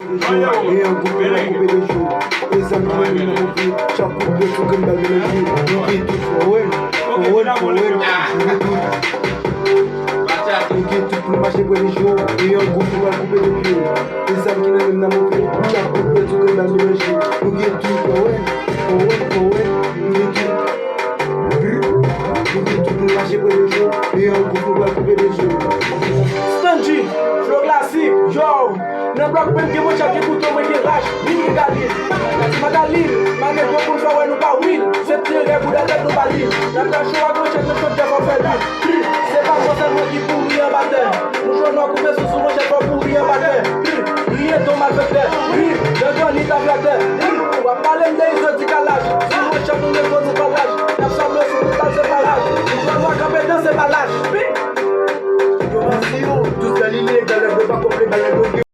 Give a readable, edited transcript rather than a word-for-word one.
Et un groupe va couper les jours. Les amis qui viennent à montrer, chaque groupe de tout comme la mélodie. Nous qui tout forward, nous qui tout pour marcher pour les jours. Et un groupe va couper les pieds. Les amis qui viennent à montrer, chaque groupe de tout comme la mélodie. Nous qui tout forward, nous qui tout pour marcher pour les jours. Et un groupe va couper les jours. Stanji, flow classique, yo. Nan blok pen ki mwen chak ki koutou mwen ki rash, min ki galil. Magalil, manen kon pou fwa wè nou pa win. Se tire kou de tek nou pa lin. Nan kan chou a gwen chek nou chok jè kon fè lin. Se pa kon selman ki pou riyen batè. Nou chou nan koupe sou mwen chek kon pou riyen batè. Riyen ton mal fèkte, den jan ni ta flatè. Wap pale mde iso di kalaj. Si mwen chak nou mwen kon di palaj. Nap sa mwen sou nou tal se palaj. Nou chou an wak apè den se palaj.